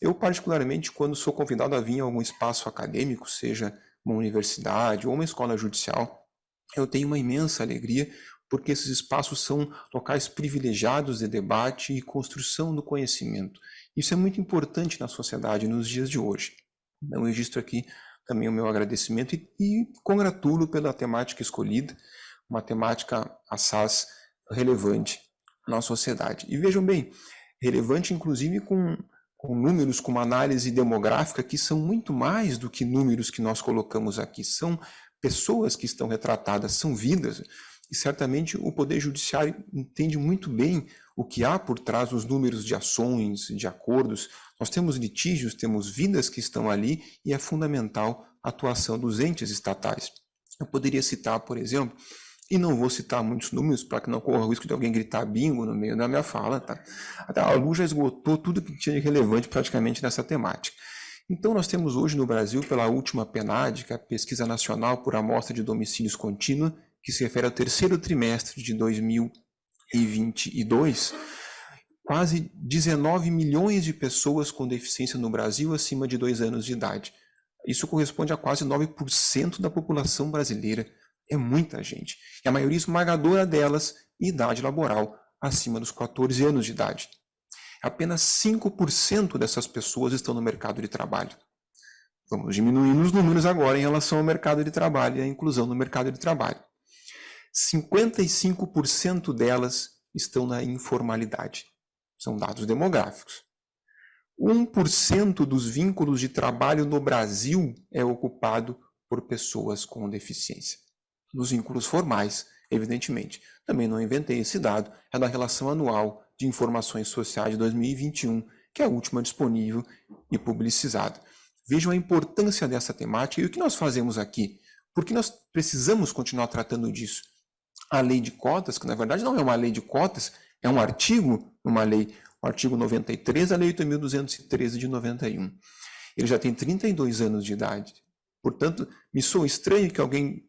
Eu, particularmente, quando sou convidado a vir a algum espaço acadêmico, seja uma universidade ou uma escola judicial, eu tenho uma imensa alegria, porque esses espaços são locais privilegiados de debate e construção do conhecimento. Isso é muito importante na sociedade nos dias de hoje. Então, eu registro aqui também o meu agradecimento e congratulo pela temática escolhida, uma temática assaz relevante na sociedade. E vejam bem, relevante inclusive com números, com uma análise demográfica que são muito mais do que números que nós colocamos aqui, são pessoas que estão retratadas, são vidas, e certamente o Poder Judiciário entende muito bem o que há por trás dos números de ações, de acordos. Nós temos litígios, temos vidas que estão ali e é fundamental a atuação dos entes estatais. Eu poderia citar, por exemplo, e não vou citar muitos números para que não corra o risco de alguém gritar bingo no meio da minha fala, tá? A Lu já esgotou tudo que tinha de relevante praticamente nessa temática. Então, nós temos hoje no Brasil, pela última PNAD, que é a Pesquisa Nacional por Amostra de Domicílios Contínua, que se refere ao terceiro trimestre de 2022, quase 19 milhões de pessoas com deficiência no Brasil acima de 2 anos de idade. Isso corresponde a quase 9% da população brasileira. É muita gente. E a maioria esmagadora delas, idade laboral, acima dos 14 anos de idade. Apenas 5% dessas pessoas estão no mercado de trabalho. Vamos diminuindo os números agora em relação ao mercado de trabalho e à inclusão no mercado de trabalho. 55% delas estão na informalidade. São dados demográficos. 1% dos vínculos de trabalho no Brasil é ocupado por pessoas com deficiência. Nos vínculos formais, evidentemente. Também não inventei esse dado, é da Relação Anual de Informações Sociais de 2021, que é a última disponível e publicizada. Vejam a importância dessa temática e o que nós fazemos aqui. Porque nós precisamos continuar tratando disso. A lei de cotas, que na verdade não é uma lei de cotas, é um artigo, uma lei, o artigo 93 da Lei 8.213 de 91. Ele já tem 32 anos de idade. Portanto, me soa estranho que alguém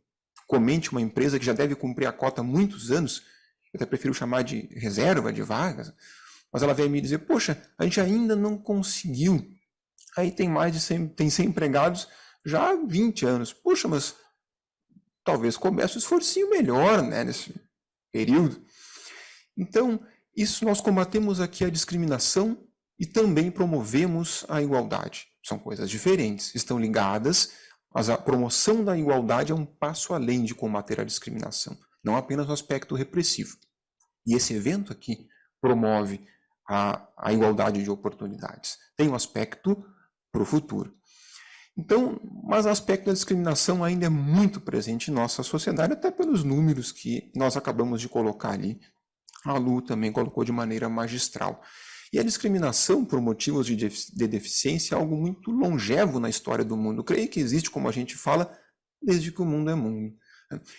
comente uma empresa que já deve cumprir a cota há muitos anos, eu até prefiro chamar de reserva de vagas, mas ela vem me dizer, poxa, a gente ainda não conseguiu. Aí tem mais de 100 empregados já há 20 anos. Poxa, mas talvez comece um esforcinho melhor, né, nesse período. Então, isso nós combatemos aqui a discriminação e também promovemos a igualdade. São coisas diferentes, estão ligadas, mas a promoção da igualdade é um passo além de combater a discriminação, não apenas o aspecto repressivo. E esse evento aqui promove a igualdade de oportunidades. Tem um aspecto para o futuro. Então, mas o aspecto da discriminação ainda é muito presente em nossa sociedade, até pelos números que nós acabamos de colocar ali. A Lu também colocou de maneira magistral. E a discriminação por motivos de deficiência é algo muito longevo na história do mundo. Eu creio que existe, como a gente fala, desde que o mundo é mundo.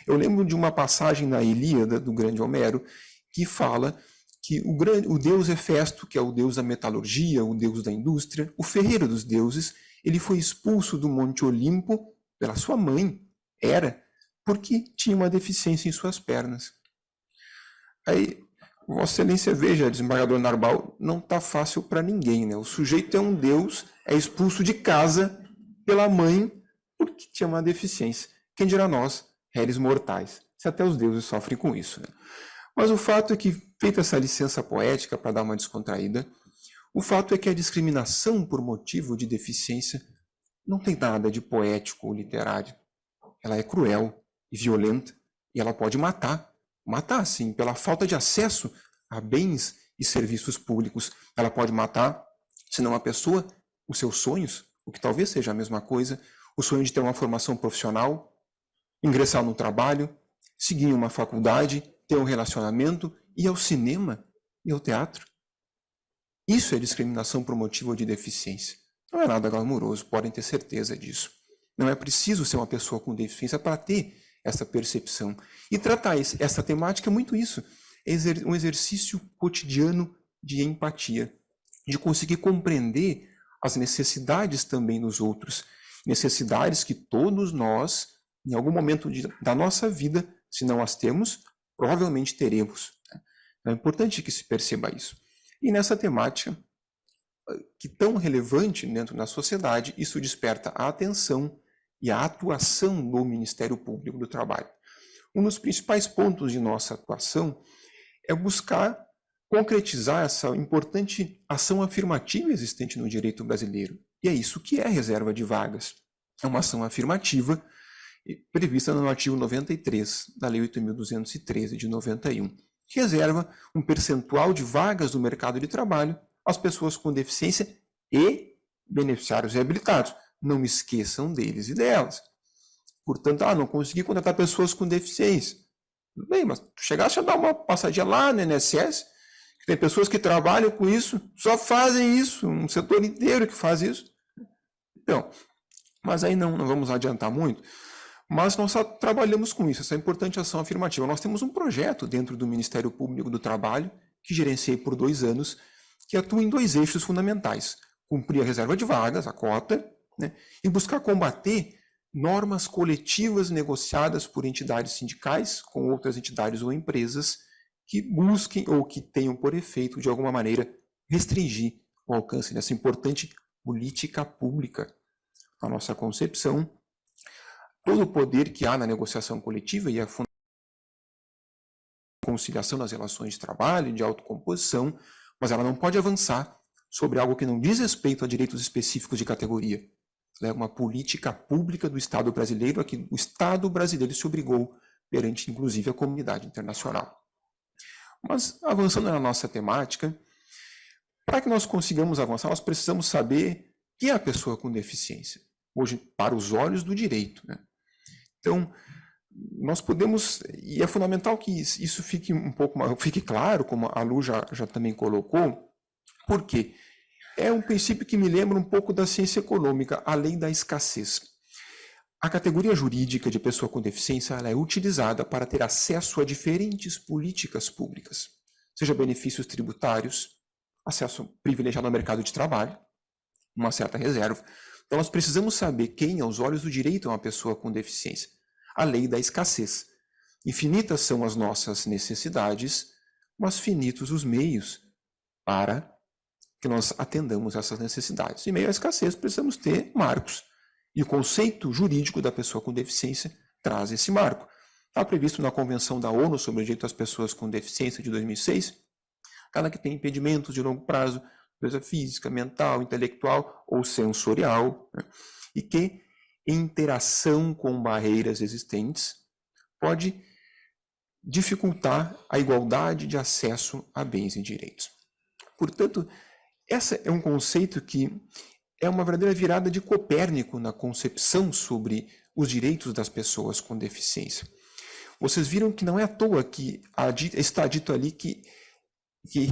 Eu lembro de uma passagem na Ilíada, do grande Homero, que fala que o deus Hefesto, que é o deus da metalurgia, o deus da indústria, o ferreiro dos deuses, ele foi expulso do Monte Olimpo pela sua mãe, Hera, porque tinha uma deficiência em suas pernas. Aí, Vossa Excelência veja, desembargador Narbal, não está fácil para ninguém, né? O sujeito é um deus, é expulso de casa pela mãe porque tinha uma deficiência. Quem dirá nós, réis mortais, se até os deuses sofrem com isso, né? Mas o fato é que, feita essa licença poética para dar uma descontraída, o fato é que a discriminação por motivo de deficiência não tem nada de poético ou literário. Ela é cruel e violenta e ela pode matar. Matar, sim, pela falta de acesso a bens e serviços públicos. Ela pode matar, se não a pessoa, os seus sonhos, o que talvez seja a mesma coisa, o sonho de ter uma formação profissional, ingressar no trabalho, seguir uma faculdade, ter um relacionamento, ir ao cinema e ao teatro. Isso é discriminação por motivo de deficiência. Não é nada glamouroso, podem ter certeza disso. Não é preciso ser uma pessoa com deficiência para ter essa percepção. E tratar essa temática é muito isso. É um exercício cotidiano de empatia, de conseguir compreender as necessidades também dos outros. Necessidades que todos nós, em algum momento da nossa vida, se não as temos, provavelmente teremos. É importante que se perceba isso. E nessa temática, que tão relevante dentro da sociedade, isso desperta a atenção e a atuação do Ministério Público do Trabalho. Um dos principais pontos de nossa atuação é buscar concretizar essa importante ação afirmativa existente no direito brasileiro. E é isso que é a reserva de vagas. É uma ação afirmativa prevista no artigo 93 da Lei 8.213 de 91, que reserva um percentual de vagas do mercado de trabalho às pessoas com deficiência e beneficiários reabilitados. Não esqueçam deles e delas. Portanto, não consegui contratar pessoas com deficiência. Tudo bem, mas tu chegaste a dar uma passadinha lá no INSS, que tem pessoas que trabalham com isso, só fazem isso, um setor inteiro que faz isso. Então, mas aí não vamos adiantar muito. Mas nós só trabalhamos com isso, essa importante ação afirmativa. Nós temos um projeto dentro do Ministério Público do Trabalho, que gerenciei por 2 anos, que atua em 2 eixos fundamentais. Cumprir a reserva de vagas, a cota, né, e buscar combater normas coletivas negociadas por entidades sindicais com outras entidades ou empresas que busquem ou que tenham por efeito, de alguma maneira, restringir o alcance dessa importante política pública. A nossa concepção, todo o poder que há na negociação coletiva e a conciliação das relações de trabalho, de autocomposição, mas ela não pode avançar sobre algo que não diz respeito a direitos específicos de categoria. É uma política pública do Estado brasileiro, a que o Estado brasileiro se obrigou perante, inclusive, a comunidade internacional. Mas, avançando na nossa temática, para que nós consigamos avançar, nós precisamos saber quem é a pessoa com deficiência, hoje, para os olhos do direito, né? Então, nós podemos, e é fundamental que isso fique claro, como a Lu já também colocou, por quê? É um princípio que me lembra um pouco da ciência econômica, a lei da escassez. A categoria jurídica de pessoa com deficiência ela é utilizada para ter acesso a diferentes políticas públicas, seja benefícios tributários, acesso privilegiado ao mercado de trabalho, uma certa reserva. Então, nós precisamos saber quem, aos olhos do direito, é uma pessoa com deficiência. A lei da escassez. Infinitas são as nossas necessidades, mas finitos os meios para que nós atendamos essas necessidades. Em meio à escassez, precisamos ter marcos. E o conceito jurídico da pessoa com deficiência traz esse marco. Está previsto na Convenção da ONU sobre o Direito das Pessoas com Deficiência de 2006, aquela que tem impedimentos de longo prazo, natureza física, mental, intelectual ou sensorial, né? E que, em interação com barreiras existentes, pode dificultar a igualdade de acesso a bens e direitos. Portanto, esse é um conceito que é uma verdadeira virada de Copérnico na concepção sobre os direitos das pessoas com deficiência. Vocês viram que não é à toa que está dito ali que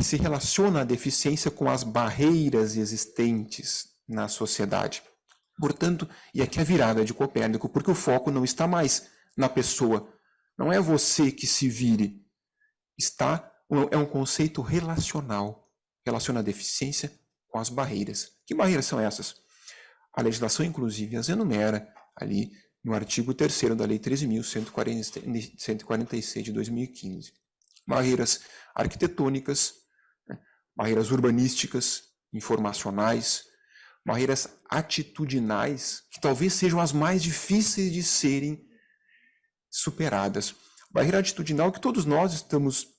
se relaciona a deficiência com as barreiras existentes na sociedade. Portanto, e aqui a virada de Copérnico, porque o foco não está mais na pessoa. Não é você que se vire. É um conceito relacional. Relaciona a deficiência com as barreiras. Que barreiras são essas? A legislação, inclusive, as enumera ali no artigo 3º da Lei 13.146 de 2015. Barreiras arquitetônicas, né? Barreiras urbanísticas, informacionais, barreiras atitudinais, que talvez sejam as mais difíceis de serem superadas. Barreira atitudinal que todos nós estamos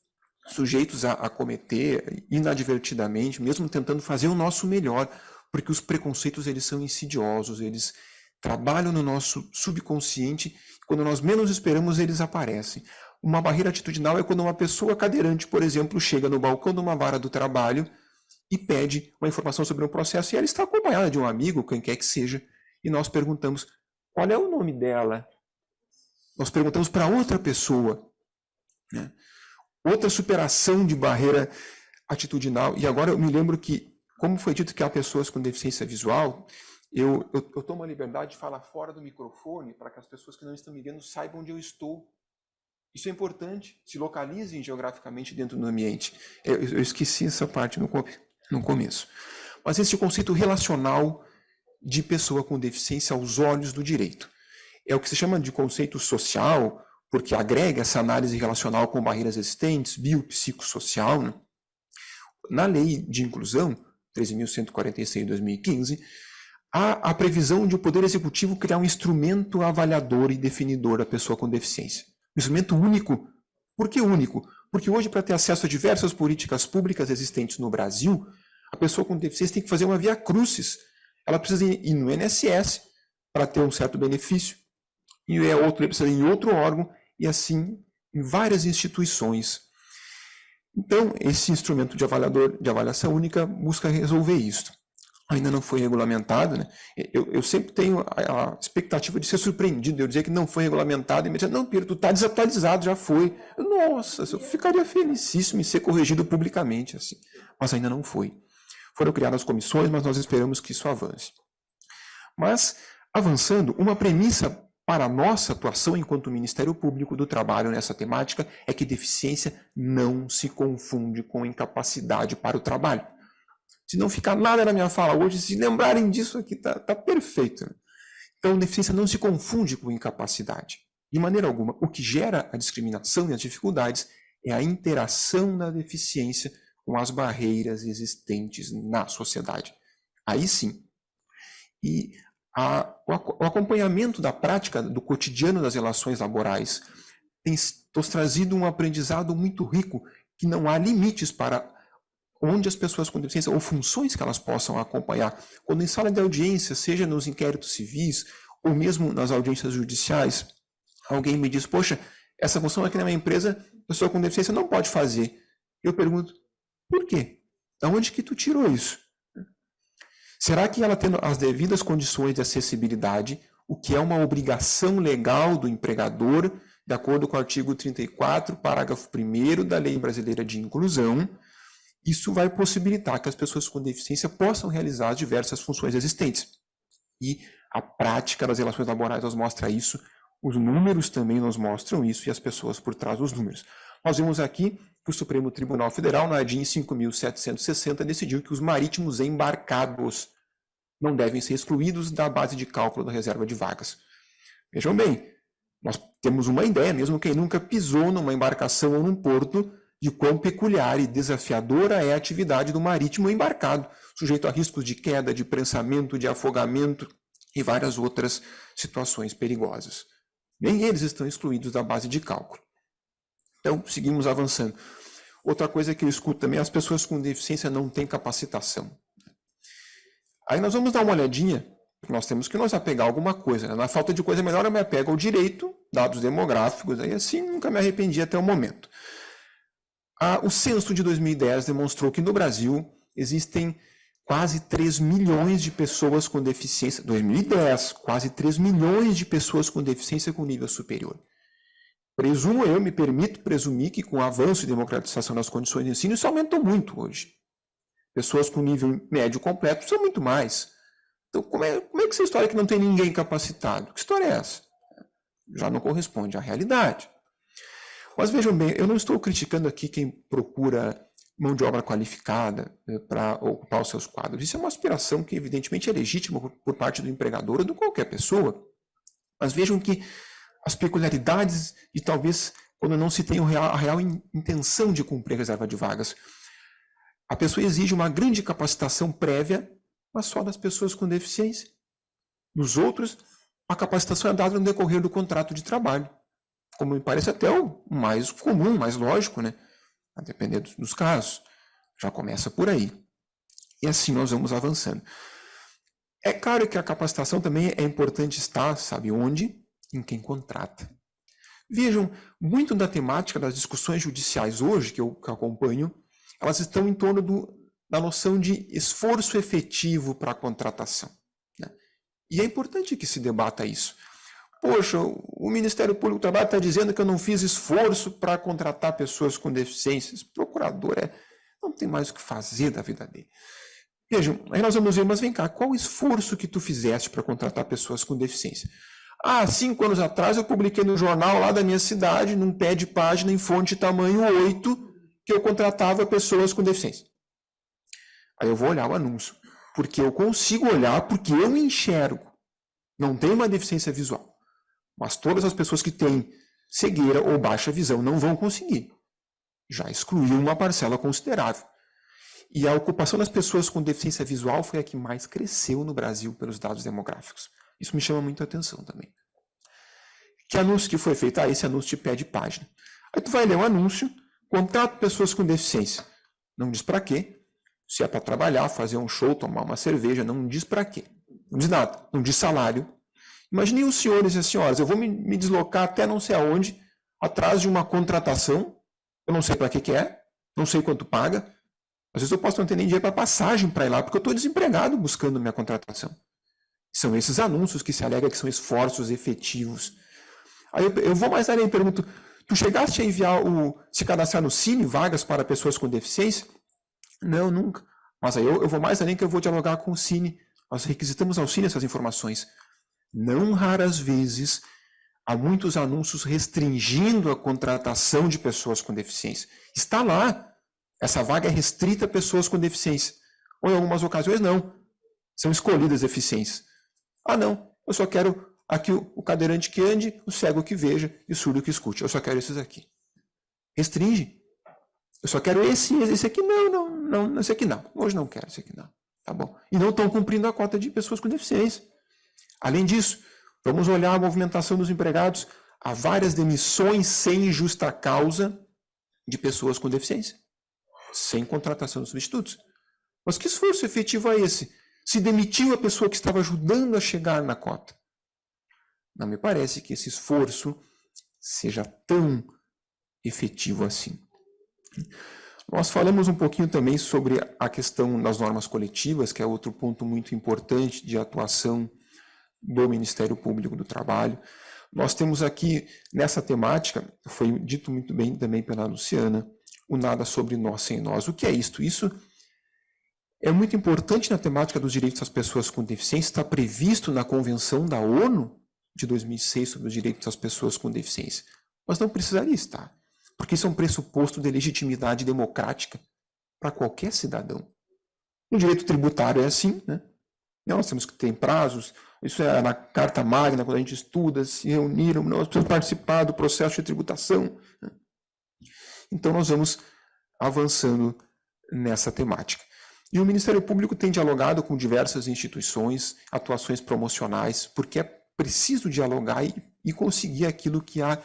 sujeitos a cometer inadvertidamente, mesmo tentando fazer o nosso melhor, porque os preconceitos eles são insidiosos, eles trabalham no nosso subconsciente, e quando nós menos esperamos eles aparecem. Uma barreira atitudinal é quando uma pessoa cadeirante, por exemplo, chega no balcão de uma vara do trabalho e pede uma informação sobre um processo, e ela está acompanhada de um amigo, quem quer que seja, e nós perguntamos, qual é o nome dela? Nós perguntamos para outra pessoa, né? Outra superação de barreira atitudinal. E agora eu me lembro que, como foi dito que há pessoas com deficiência visual, eu tomo a liberdade de falar fora do microfone para que as pessoas que não estão me vendo saibam onde eu estou. Isso é importante, se localizem geograficamente dentro do ambiente. Eu esqueci essa parte no começo. Mas esse conceito relacional de pessoa com deficiência aos olhos do direito. É o que se chama de conceito social, porque agrega essa análise relacional com barreiras existentes, biopsicossocial, né? Na lei de inclusão, 13.146 de 2015, há a previsão de o Poder Executivo criar um instrumento avaliador e definidor da pessoa com deficiência. Um instrumento único. Por que único? Porque hoje, para ter acesso a diversas políticas públicas existentes no Brasil, a pessoa com deficiência tem que fazer uma via crucis. Ela precisa ir no INSS para ter um certo benefício, e outro precisa ir em outro órgão, e assim em várias instituições. Então, esse instrumento de avaliação única busca resolver isso. Ainda não foi regulamentado, né? Eu sempre tenho a expectativa de ser surpreendido, de eu dizer que não foi regulamentado, e me dizer, não, Pedro, tu está desatualizado, já foi. Nossa, eu ficaria felicíssimo em ser corrigido publicamente, assim. Mas ainda não foi. Foram criadas comissões, mas nós esperamos que isso avance. Mas, avançando, uma premissa para a nossa atuação enquanto Ministério Público do Trabalho nessa temática é que deficiência não se confunde com incapacidade para o trabalho. Se não ficar nada na minha fala hoje, se lembrarem disso aqui, tá perfeito. Então, deficiência não se confunde com incapacidade. De maneira alguma, o que gera a discriminação e as dificuldades é a interação da deficiência com as barreiras existentes na sociedade. Aí sim. E o acompanhamento da prática do cotidiano das relações laborais tem nos trazido um aprendizado muito rico, que não há limites para onde as pessoas com deficiência, ou funções que elas possam acompanhar. Quando em sala de audiência, seja nos inquéritos civis, ou mesmo nas audiências judiciais, alguém me diz, poxa, essa função aqui na minha empresa, a pessoa com deficiência não pode fazer. Eu pergunto, por quê? Da onde que tu tirou isso? Será que ela tendo as devidas condições de acessibilidade, o que é uma obrigação legal do empregador, de acordo com o artigo 34, parágrafo 1º da Lei Brasileira de Inclusão, isso vai possibilitar que as pessoas com deficiência possam realizar as diversas funções existentes. E a prática das relações laborais nos mostra isso, os números também nos mostram isso e as pessoas por trás dos números. Nós vemos aqui que o Supremo Tribunal Federal, na DIN 5.760, decidiu que os marítimos embarcados não devem ser excluídos da base de cálculo da reserva de vagas. Vejam bem, nós temos uma ideia, mesmo quem nunca pisou numa embarcação ou num porto, de quão peculiar e desafiadora é a atividade do marítimo embarcado, sujeito a riscos de queda, de prensamento, de afogamento e várias outras situações perigosas. Nem eles estão excluídos da base de cálculo. Então, seguimos avançando. Outra coisa que eu escuto também, as pessoas com deficiência não têm capacitação. Aí nós vamos dar uma olhadinha, nós temos que nos apegar a alguma coisa. Né? Na falta de coisa melhor, eu me apego ao direito, dados demográficos, aí assim nunca me arrependi até o momento. O censo de 2010 demonstrou que no Brasil existem quase 3 milhões de pessoas com deficiência. 2010, quase 3 milhões de pessoas com deficiência com nível superior. Me permito presumir que com o avanço e democratização das condições de ensino, isso aumentou muito hoje. Pessoas com nível médio completo são muito mais. Então, como é que essa história que não tem ninguém capacitado? Que história é essa? Já não corresponde à realidade. Mas vejam bem, eu não estou criticando aqui quem procura mão de obra qualificada para ocupar os seus quadros. Isso é uma aspiração que evidentemente é legítima por parte do empregador ou de qualquer pessoa. Mas vejam que as peculiaridades e talvez quando não se tem a real intenção de cumprir a reserva de vagas. A pessoa exige uma grande capacitação prévia, mas só das pessoas com deficiência. Nos outros, a capacitação é dada no decorrer do contrato de trabalho. Como me parece até o mais comum, mais lógico, né? A depender dos casos. Já começa por aí. E assim nós vamos avançando. É claro que a capacitação também é importante estar, sabe onde? Em quem contrata. Vejam, muito da temática das discussões judiciais hoje, que eu acompanho, elas estão em torno da noção de esforço efetivo para a contratação. Né? E é importante que se debata isso. Poxa, o Ministério Público do Trabalho está dizendo que eu não fiz esforço para contratar pessoas com deficiências. O procurador não tem mais o que fazer da vida dele. Vejam, aí nós vamos ver, mas vem cá, qual o esforço que tu fizeste para contratar pessoas com deficiência? 5 anos atrás eu publiquei no jornal lá da minha cidade, num pé de página em fonte tamanho 8, que eu contratava pessoas com deficiência. Aí eu vou olhar o anúncio, porque eu consigo olhar, porque eu enxergo. Não tem uma deficiência visual. Mas todas as pessoas que têm cegueira ou baixa visão não vão conseguir. Já excluiu uma parcela considerável. E a ocupação das pessoas com deficiência visual foi a que mais cresceu no Brasil pelos dados demográficos. Isso me chama muito a atenção também. Que anúncio que foi feito? Esse anúncio te pede página. Aí tu vai ler um anúncio, contrato pessoas com deficiência. Não diz para quê. Se é para trabalhar, fazer um show, tomar uma cerveja, não diz para quê. Não diz nada, não diz salário. Imaginem os senhores e as senhoras, eu vou me deslocar até não sei aonde, atrás de uma contratação, eu não sei para que é, não sei quanto paga, às vezes eu posso não ter nem dinheiro para passagem para ir lá, porque eu estou desempregado buscando minha contratação. São esses anúncios que se alega que são esforços efetivos. Aí eu vou mais além e pergunto, tu chegaste a enviar se cadastrar no Cine, vagas para pessoas com deficiência? Não, nunca. Mas aí eu vou mais além que eu vou dialogar com o Cine. Nós requisitamos ao Cine essas informações. Não raras vezes, há muitos anúncios restringindo a contratação de pessoas com deficiência. Está lá. Essa vaga é restrita a pessoas com deficiência. Ou em algumas ocasiões, não. São escolhidas deficiências. Ah, não. Eu só quero aqui o cadeirante que ande, o cego que veja e o surdo que escute. Eu só quero esses aqui. Restringe. Eu só quero esse aqui. Não, esse aqui não. Hoje não quero esse aqui não. Tá bom. E não estão cumprindo a cota de pessoas com deficiência. Além disso, vamos olhar a movimentação dos empregados. Há várias demissões sem justa causa de pessoas com deficiência. Sem contratação de substitutos. Mas que esforço efetivo é esse? Se demitiu a pessoa que estava ajudando a chegar na cota. Não me parece que esse esforço seja tão efetivo assim. Nós falamos um pouquinho também sobre a questão das normas coletivas, que é outro ponto muito importante de atuação do Ministério Público do Trabalho. Nós temos aqui, nessa temática, foi dito muito bem também pela Luciana, o nada sobre nós sem nós. O que é isto? Isso é muito importante na temática dos direitos das pessoas com deficiência, está previsto na Convenção da ONU de 2006 sobre os direitos das pessoas com deficiência. Mas não precisaria estar, porque isso é um pressuposto de legitimidade democrática para qualquer cidadão. No direito tributário é assim, né? Nós temos que ter prazos, isso é na Carta Magna, quando a gente estuda, se reuniram, nós precisamos participar do processo de tributação. Então nós vamos avançando nessa temática. E o Ministério Público tem dialogado com diversas instituições, atuações promocionais, porque é preciso dialogar e conseguir aquilo que há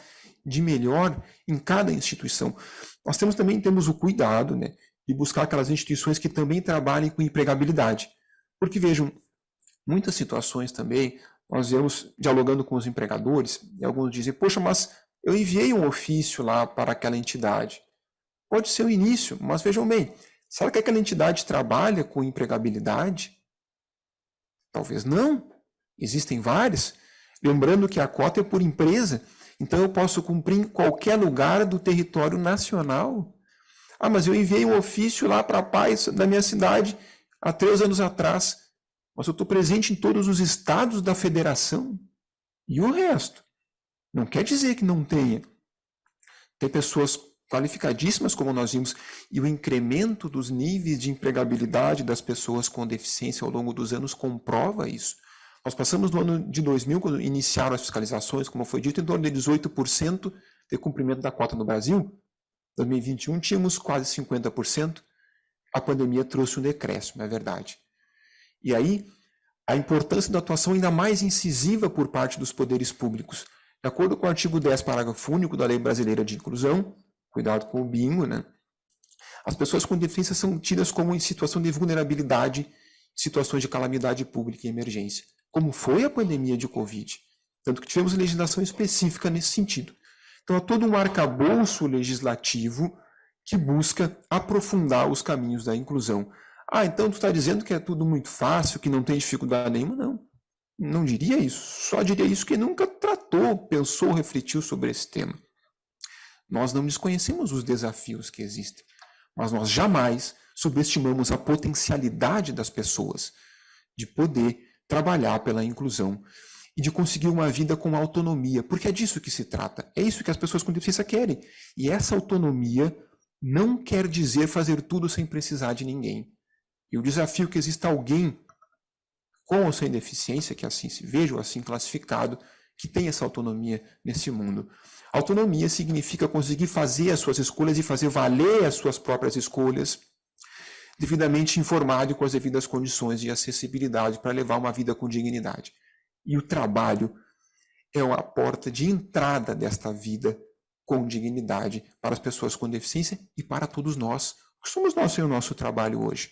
de melhor em cada instituição. Nós temos o cuidado, né, de buscar aquelas instituições que também trabalhem com empregabilidade. Porque, vejam, muitas situações também, nós vemos dialogando com os empregadores, e alguns dizem, poxa, mas eu enviei um ofício lá para aquela entidade. Pode ser o início, mas vejam bem, será que aquela entidade trabalha com empregabilidade? Talvez não. Existem várias. Lembrando que a cota é por empresa, então eu posso cumprir em qualquer lugar do território nacional. Ah, mas eu enviei um ofício lá para a paz da minha cidade há 3 anos atrás, mas eu estou presente em todos os estados da federação. E o resto? Não quer dizer que não tenha. Tem pessoas qualificadíssimas, como nós vimos, e o incremento dos níveis de empregabilidade das pessoas com deficiência ao longo dos anos comprova isso. Nós passamos no ano de 2000, quando iniciaram as fiscalizações, como foi dito, em torno de 18% de cumprimento da cota no Brasil. Em 2021 tínhamos quase 50%. A pandemia trouxe um decréscimo, é verdade. E aí, a importância da atuação ainda mais incisiva por parte dos poderes públicos. De acordo com o artigo 10, parágrafo único da Lei Brasileira de Inclusão, cuidado com o bingo, né? As pessoas com deficiência são tidas como em situação de vulnerabilidade, situações de calamidade pública e emergência, como foi a pandemia de Covid. Tanto que tivemos legislação específica nesse sentido. Então, há todo um arcabouço legislativo que busca aprofundar os caminhos da inclusão. Ah, então tu está dizendo que é tudo muito fácil, que não tem dificuldade nenhuma? Não, não diria isso. Só diria isso que nunca tratou, pensou, refletiu sobre esse tema. Nós não desconhecemos os desafios que existem, mas nós jamais subestimamos a potencialidade das pessoas de poder trabalhar pela inclusão e de conseguir uma vida com autonomia, porque é disso que se trata. É isso que as pessoas com deficiência querem. E essa autonomia não quer dizer fazer tudo sem precisar de ninguém. E o desafio que exista alguém com ou sem deficiência, que assim se veja ou assim classificado, que tem essa autonomia nesse mundo. Autonomia significa conseguir fazer as suas escolhas e fazer valer as suas próprias escolhas, devidamente informado e com as devidas condições de acessibilidade para levar uma vida com dignidade. E o trabalho é a porta de entrada desta vida com dignidade para as pessoas com deficiência e para todos nós, que somos nós sem o nosso trabalho hoje.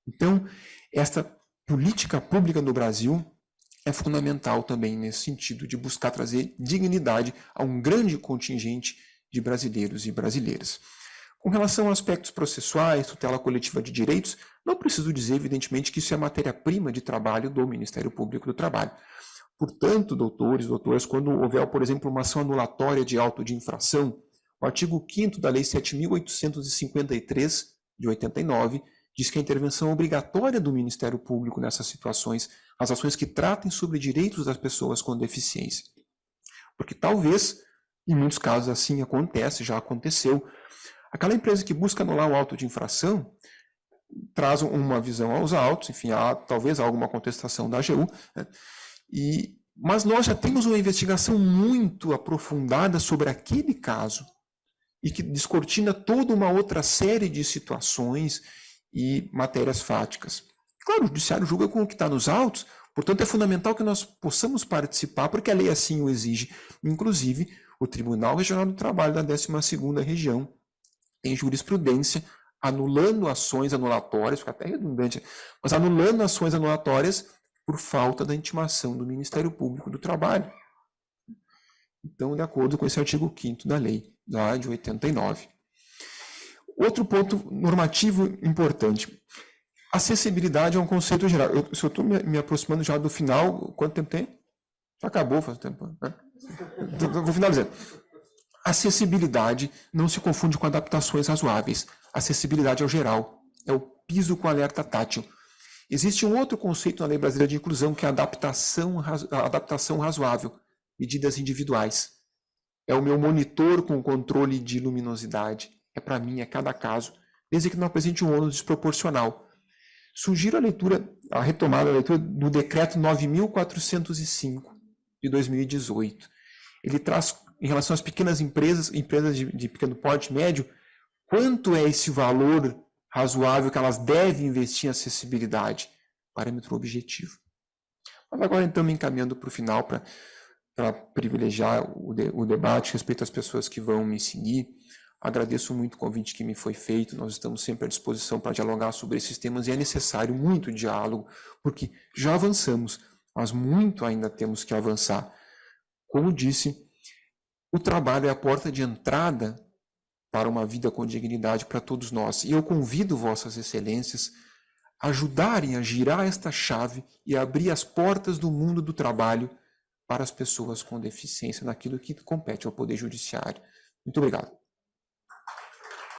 Então, esta política pública no Brasil é fundamental também nesse sentido de buscar trazer dignidade a um grande contingente de brasileiros e brasileiras. Com relação a aspectos processuais, tutela coletiva de direitos, não preciso dizer, evidentemente, que isso é matéria-prima de trabalho do Ministério Público do Trabalho. Portanto, doutoras, quando houver, por exemplo, uma ação anulatória de auto de infração, o artigo 5º da Lei 7.853, de 89, diz que a intervenção obrigatória do Ministério Público nessas situações, as ações que tratem sobre direitos das pessoas com deficiência. Porque talvez, em muitos casos assim acontece, já aconteceu, aquela empresa que busca anular o auto de infração traz uma visão aos autos, enfim, talvez há alguma contestação da AGU, né? Mas nós já temos uma investigação muito aprofundada sobre aquele caso e que descortina toda uma outra série de situações e matérias fáticas. Claro, o judiciário julga com o que está nos autos, portanto é fundamental que nós possamos participar, porque a lei assim o exige. Inclusive, o Tribunal Regional do Trabalho da 12ª Região tem jurisprudência anulando ações anulatórias, fica até redundante, mas anulando ações anulatórias por falta da intimação do Ministério Público do Trabalho. Então, de acordo com esse artigo 5º da lei, lá de 89. Outro ponto normativo importante. Acessibilidade é um conceito geral. Se eu estou me aproximando já do final, quanto tempo tem? Já acabou faz tempo. Né? Vou finalizar. Acessibilidade não se confunde com adaptações razoáveis. Acessibilidade é o geral, é o piso com alerta tátil. Existe um outro conceito na Lei Brasileira de Inclusão, que é a adaptação razoável, medidas individuais. É o meu monitor com controle de luminosidade. É para mim, é cada caso, desde que não apresente um ônus desproporcional. Sugiro a retomada da leitura do Decreto 9.405, de 2018. Ele traz, em relação às pequenas empresas de pequeno porte médio, quanto é esse valor razoável que elas devem investir em acessibilidade, parâmetro objetivo. Mas agora, então, me encaminhando para o final, para privilegiar o debate a respeito às pessoas que vão me seguir. Agradeço muito o convite que me foi feito, nós estamos sempre à disposição para dialogar sobre esses temas, e é necessário muito diálogo, porque já avançamos, mas muito ainda temos que avançar. Como disse, o trabalho é a porta de entrada para uma vida com dignidade para todos nós. E eu convido vossas excelências a ajudarem a girar esta chave e a abrir as portas do mundo do trabalho para as pessoas com deficiência naquilo que compete ao Poder Judiciário. Muito obrigado.